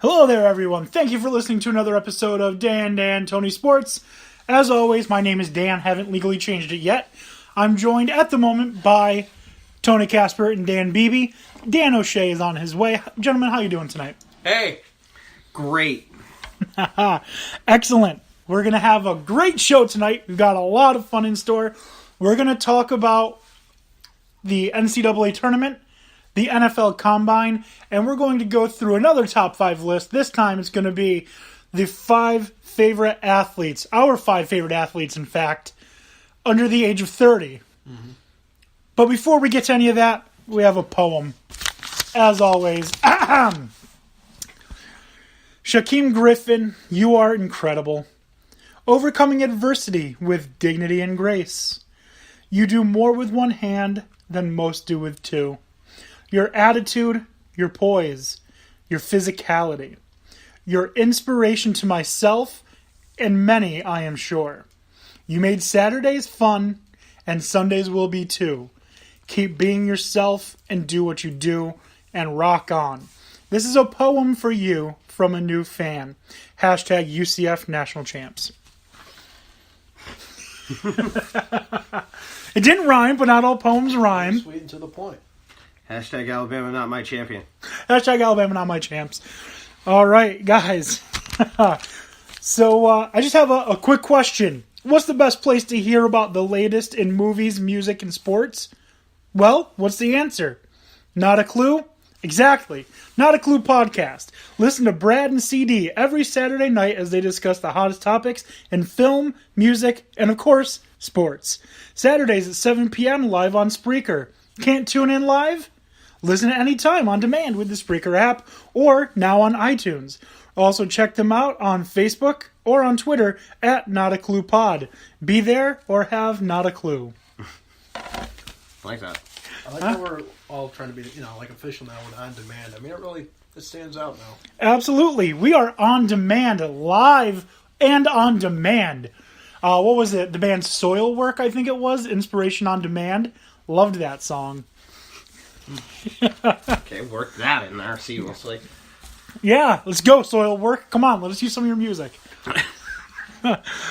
Hello there, everyone. Thank you for listening to another episode of Dan Tony Sports. As always, my name is Dan. Haven't legally changed it yet. I'm joined at the moment by Tony Casper and Dan Beebe. Dan O'Shea is on his way. Gentlemen, how you doing tonight? Hey, great. Excellent. We're going to have a great show tonight. We've got a lot of fun in store. We're going to talk about the NCAA Tournament, the NFL Combine, and we're going to go through another top 5 list. This time it's going to be the 5 favorite athletes, our 5 favorite athletes, in fact, under the age of 30. Mm-hmm. But before we get to any of that, we have a poem. As always, Shaquem Griffin, you are incredible. Overcoming adversity with dignity and grace. You do more with one hand than most do with two. Your attitude, your poise, your physicality, your inspiration to myself and many, I am sure. You made Saturdays fun, and Sundays will be too. Keep being yourself and do what you do, and rock on. This is a poem for you from a new fan. Hashtag UCF National Champs. It didn't rhyme, but not all poems rhyme. Sweet and to the point. Hashtag Alabama not my champion. Hashtag Alabama not my champs. All right, guys. So I just have a quick question. What's the best place to hear about the latest in movies, music, and sports? Well, what's the answer? Not a clue? Exactly. Not a Clue podcast. Listen to Brad and CD every Saturday night as they discuss the hottest topics in film, music, and of course, sports. Saturdays at 7 p.m. live on Spreaker. Can't tune in live? Listen at any time on demand with the Spreaker app or now on iTunes. Also check them out on Facebook or on Twitter at Not a Clue Pod. Be there or have not a clue. I like that. I like how we're all trying to be, like official now with on demand. I mean, it stands out now. Absolutely. We are on demand, live and on demand. What was it? The band Soilwork, I think it was. Inspiration on Demand. Loved that song. Okay, work that in there seamlessly. Yeah, let's go, Soilwork. Come on, let us use some of your music.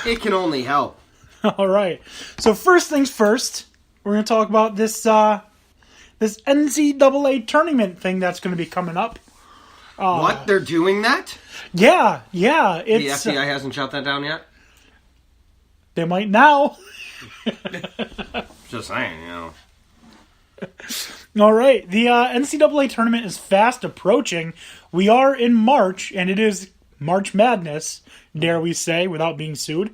It can only help. All right. So first things first, we're going to talk about this NCAA tournament thing that's going to be coming up. What? They're doing that? Yeah. The FBI hasn't shut that down yet? They might now. Just saying, All right. The NCAA tournament is fast approaching. We are in March, and it is March Madness, dare we say, without being sued.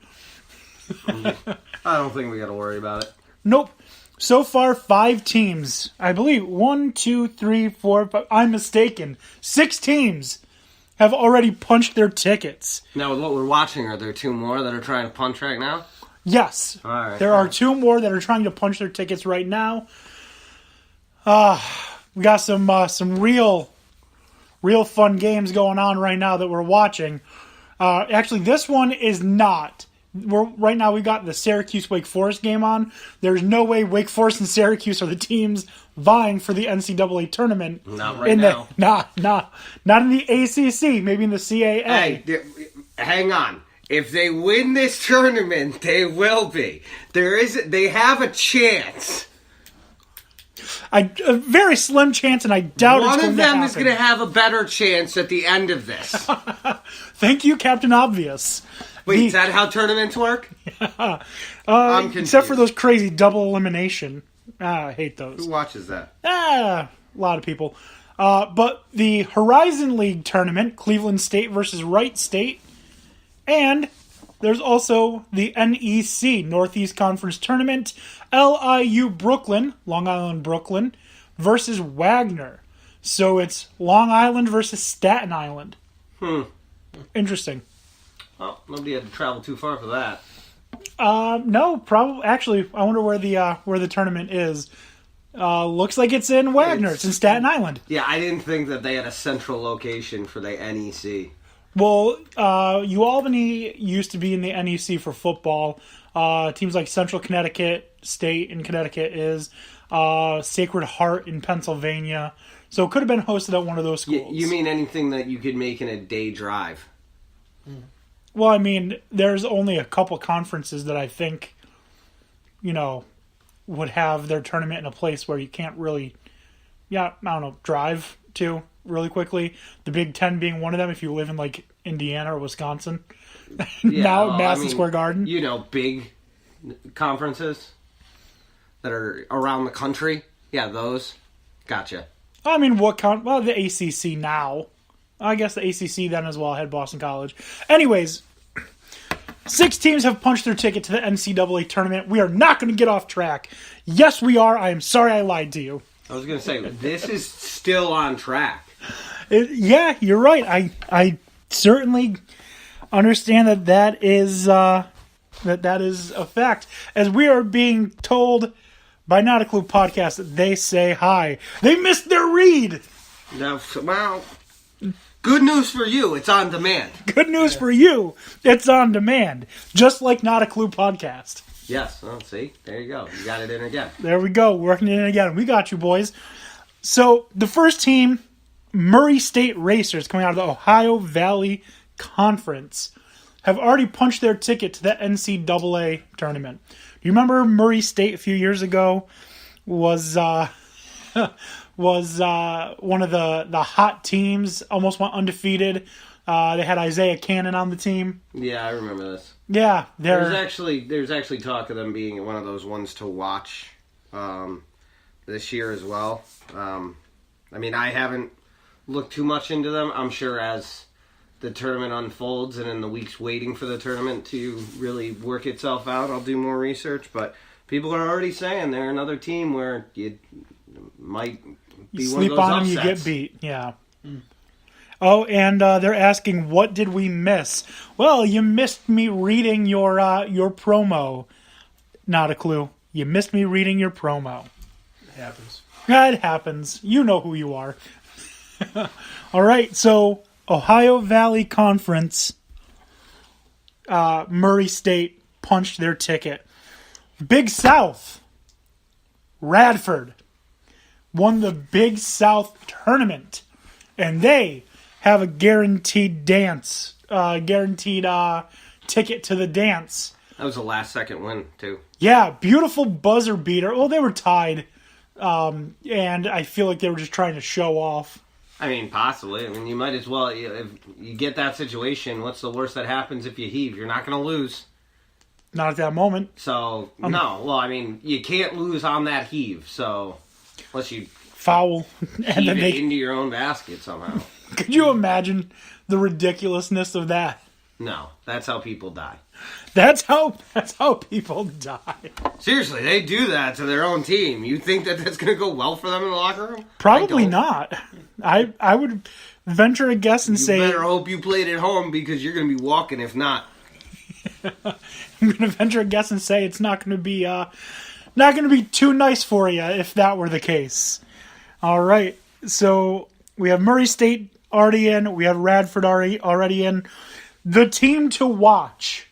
I don't think we got to worry about it. Nope. So far, 5 teams. I believe 1, 2, 3, 4, 5. I'm mistaken. 6 teams have already punched their tickets. Now, with what we're watching, are there 2 more that are trying to punch right now? Yes. All right. There are 2 more that are trying to punch their tickets right now. We got some real fun games going on right now that we're watching. Actually, this one is not. Right now we got the Syracuse-Wake Forest game on. There's no way Wake Forest and Syracuse are the teams vying for the NCAA tournament. Not right now. Not in the ACC. Maybe in the CAA. Hey, hang on. If they win this tournament, they will be. They have a chance. A very slim chance, and I doubt it's going to happen. One of them is going to have a better chance at the end of this. Thank you, Captain Obvious. Wait, is that how tournaments work? I'm confused. Except for those crazy double elimination. I hate those. Who watches that? A lot of people. But the Horizon League tournament, Cleveland State versus Wright State. And there's also the NEC, Northeast Conference Tournament, LIU Brooklyn, Long Island Brooklyn, versus Wagner. So it's Long Island versus Staten Island. Interesting. Well, nobody had to travel too far for that. No, probably. Actually, I wonder where the tournament is. Looks like it's in Wagner. It's in Staten Island. Yeah, I didn't think that they had a central location for the NEC. Well, UAlbany used to be in the NEC for football. Teams like Central Connecticut State in Connecticut is Sacred Heart in Pennsylvania. So it could have been hosted at one of those schools. You mean anything that you could make in a day drive? Well, I mean, there's only a couple conferences that I think, would have their tournament in a place where you can't really, drive to really quickly. The Big Ten being one of them if you live in, like, Indiana or Wisconsin. Now Madison Square Garden. Big conferences that are around the country. Yeah, those. Gotcha. I mean, the ACC now. I guess the ACC then as well had Boston College. Anyways, 6 teams have punched their ticket to the NCAA tournament. We are not going to get off track. Yes, we are. I am sorry I lied to you. I was going to say, this is still on track. Yeah, you're right. I certainly understand that is a fact. As we are being told by Not a Clue Podcast that they say hi. They missed their read. Now, well, good news for you. It's on demand. Good news for you. It's on demand. Just like Not a Clue Podcast. Yes. Well, see? There you go. You got it in again. There we go. Working it in again. We got you, boys. So, the first team, Murray State Racers, coming out of the Ohio Valley Conference, have already punched their ticket to the NCAA tournament. Do you remember Murray State a few years ago was one of the hot teams, almost went undefeated. They had Isaiah Cannon on the team. Yeah, I remember this. Yeah, there's actually talk of them being one of those ones to watch this year as well. I mean, I haven't looked too much into them. I'm sure as the tournament unfolds and in the weeks waiting for the tournament to really work itself out, I'll do more research. But people are already saying they're another team where you might be you one of sleep those on them, upsets. you get beat. Yeah. Oh, and they're asking, what did we miss? Well, you missed me reading your promo. Not a clue. You missed me reading your promo. It happens. It happens. You know who you are. All right, so Ohio Valley Conference, Murray State punched their ticket. Big South, Radford, won the Big South tournament, and they have a guaranteed ticket to the dance. That was a last-second win, too. Yeah, beautiful buzzer beater. Well, they were tied, and I feel like they were just trying to show off. I mean, possibly. I mean, you might as well. If you get that situation, what's the worst that happens if you heave? You're not going to lose. Not at that moment. So, no. Well, I mean, you can't lose on that heave. So, unless you foul and heave it into your own basket somehow. Could you imagine the ridiculousness of that? No, that's how people die. That's how people die. Seriously, they do that to their own team. You think that that's going to go well for them in the locker room? Probably not. I would venture a guess and say... You better hope you played at home because you're going to be walking if not. I'm going to venture a guess and say it's not going to be too nice for you if that were the case. All right, so we have Murray State already in. We have Radford already in. The team to watch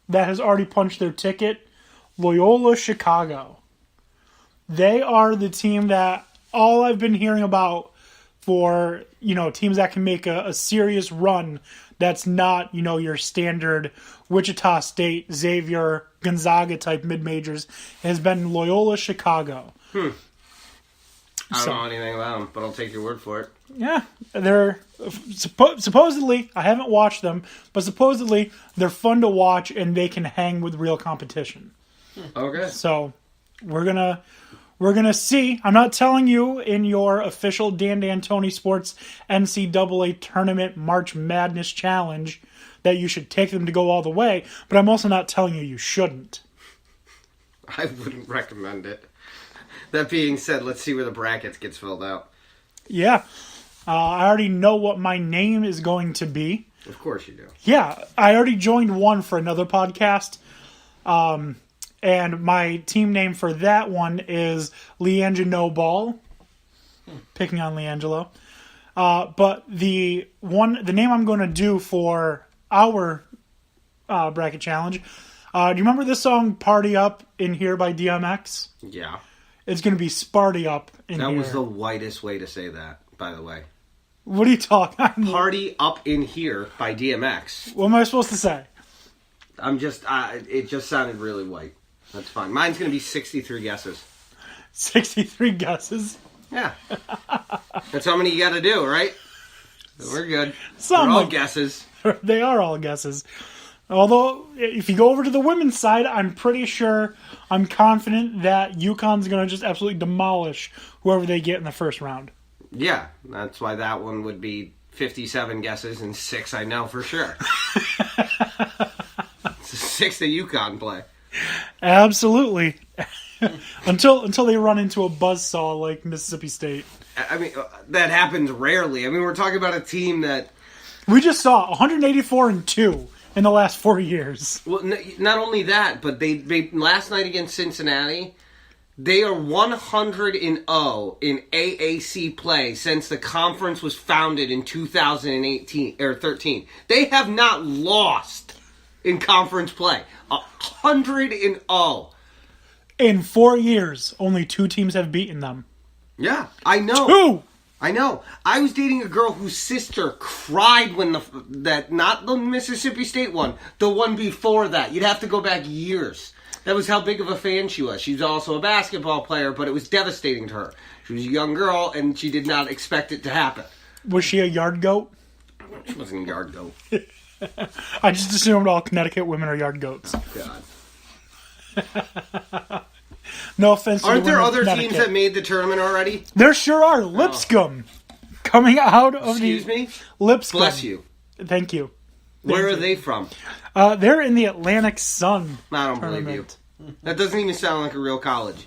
that has already punched their ticket, Loyola Chicago. They are the team that all I've been hearing about for, teams that can make a serious run that's not, your standard Wichita State, Xavier, Gonzaga type mid-majors has been Loyola Chicago. I don't know anything about them, but I'll take your word for it. Yeah, they're supposedly, I haven't watched them, but supposedly they're fun to watch and they can hang with real competition. Okay. So we're gonna see. I'm not telling you in your official Dan D'Antoni Sports NCAA Tournament March Madness Challenge that you should take them to go all the way, but I'm also not telling you shouldn't. I wouldn't recommend it. That being said, let's see where the brackets gets filled out. Yeah. I already know what my name is going to be. Of course you do. Yeah. I already joined one for another podcast. And my team name for that one is Leangelo Ball. Picking on Leangelo. But the name I'm going to do for our bracket challenge, do you remember this song Party Up in Here by DMX? Yeah. It's going to be Sparty up in That here. was the whitest way to say that, by the way. What are you talking about? Party Up in Here by DMX. What am I supposed to say? It just sounded really white. That's fine. Mine's going to be 63 guesses. 63 guesses. Yeah. That's how many you got to do, right? We're good. Some They're all like- guesses. They are all guesses. Although, if you go over to the women's side, I'm confident that UConn's going to just absolutely demolish whoever they get in the first round. Yeah, that's why that one would be 57 guesses and 6 I know for sure. It's 6 that UConn play. Absolutely. until they run into a buzzsaw like Mississippi State. I mean, that happens rarely. I mean, we're talking about a team that... We just saw 184-2 in the last 4 years. Well, not only that, but they last night against Cincinnati... They are 100-0 in AAC play since the conference was founded in 2018 or 13. They have not lost in conference play. 100-0. In 4 years, only 2 teams have beaten them. Yeah, I know. 2! I know. I was dating a girl whose sister cried when not the Mississippi State one, the one before that. You'd have to go back years. That was how big of a fan she was. She was also a basketball player, but it was devastating to her. She was a young girl, and she did not expect it to happen. Was she a yard goat? She wasn't a yard goat. I just assumed all Connecticut women are yard goats. God. No offense to Aren't the there women of other teams Connecticut. that made the tournament already? There sure are. Lipscomb. Coming out of Excuse me? Lipscomb. Bless you. Thank you. Where are they from? They're in the Atlantic Sun I don't believe you. tournament. That doesn't even sound like a real college.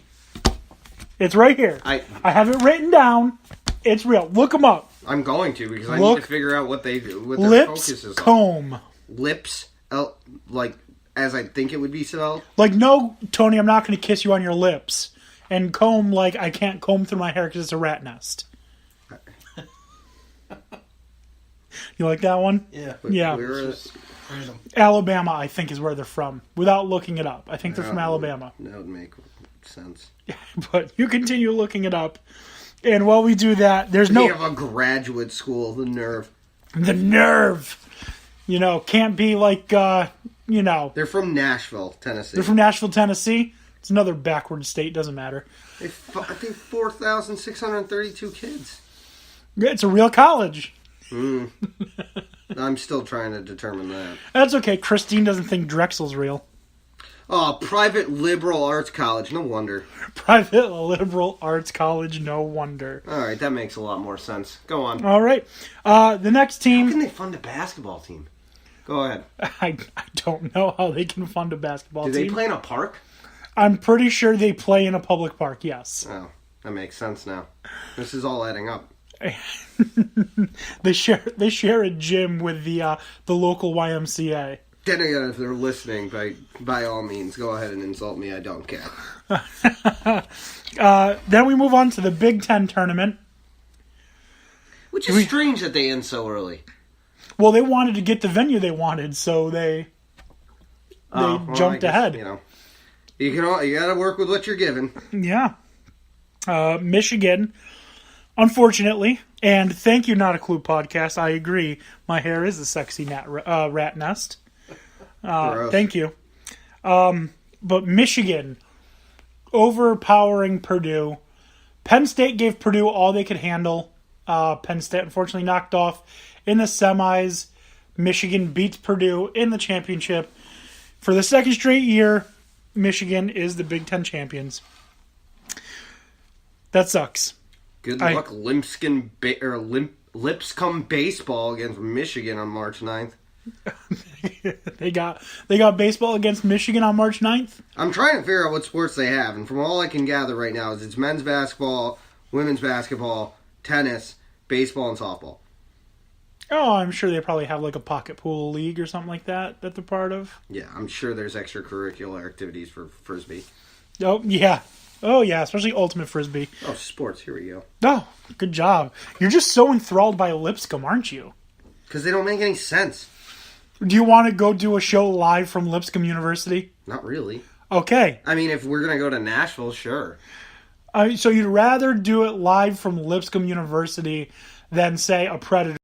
It's right here. I have it written down. It's real. Look them up. I'm going to because I need to figure out what their focus is on. Lipscomb. Lips, like as I think it would be spelled. Like, no, Tony, I'm not going to kiss you on your lips. And comb, like, I can't comb through my hair because it's a rat nest. You like that one? Yeah. Yeah. Where is... Random. Alabama, I think, is where they're from. Without looking it up. I think they're from Alabama. That would make sense. But you continue looking it up. And while we do that, there's They no... have a graduate school, the nerve. The nerve! You know, can't be like, you know... They're from Nashville, Tennessee. They're from Nashville, Tennessee. It's another backward state, doesn't matter. I think 4,632 kids. It's a real college. I'm still trying to determine that. That's okay. Christine doesn't think Drexel's real. Oh, private liberal arts college. No wonder. Private liberal arts college, no wonder. All right, that makes a lot more sense. Go on. All right. The next How team... can they fund a basketball team? Go ahead. I don't know how they can fund a basketball Do team. they play in a park? I'm pretty sure they play in a public park, yes. Oh, that makes sense now. This is all adding up. They share a gym with the local YMCA. Then again, if they're listening, by all means, go ahead and insult me. I don't care. Then we move on to the Big Ten tournament. Which is strange that they end so early. Well, they wanted to get the venue they wanted, so they jumped ahead. You know, you got to work with what you're given. Yeah. Michigan, unfortunately, and thank you, Not a Clue podcast. I agree. My hair is a sexy rat nest. Thank you. But Michigan overpowering Purdue. Penn State gave Purdue all they could handle. Penn State unfortunately knocked off in the semis. Michigan beats Purdue in the championship. For the second straight year, Michigan is the Big Ten champions. That sucks. Good luck, Lipscomb baseball against Michigan on March 9th. They got baseball against Michigan on March 9th. I'm trying to figure out what sports they have, and from all I can gather right now is it's men's basketball, women's basketball, tennis, baseball, and softball. Oh, I'm sure they probably have like a pocket pool league or something like that they're part of. Yeah, I'm sure there's extracurricular activities for Frisbee. Oh, yeah. Oh, yeah, especially Ultimate Frisbee. Oh, sports, here we go. Oh, good job. You're just so enthralled by Lipscomb, aren't you? Because they don't make any sense. Do you want to go do a show live from Lipscomb University? Not really. Okay. I mean, if we're going to go to Nashville, sure. So you'd rather do it live from Lipscomb University than, say, a Predator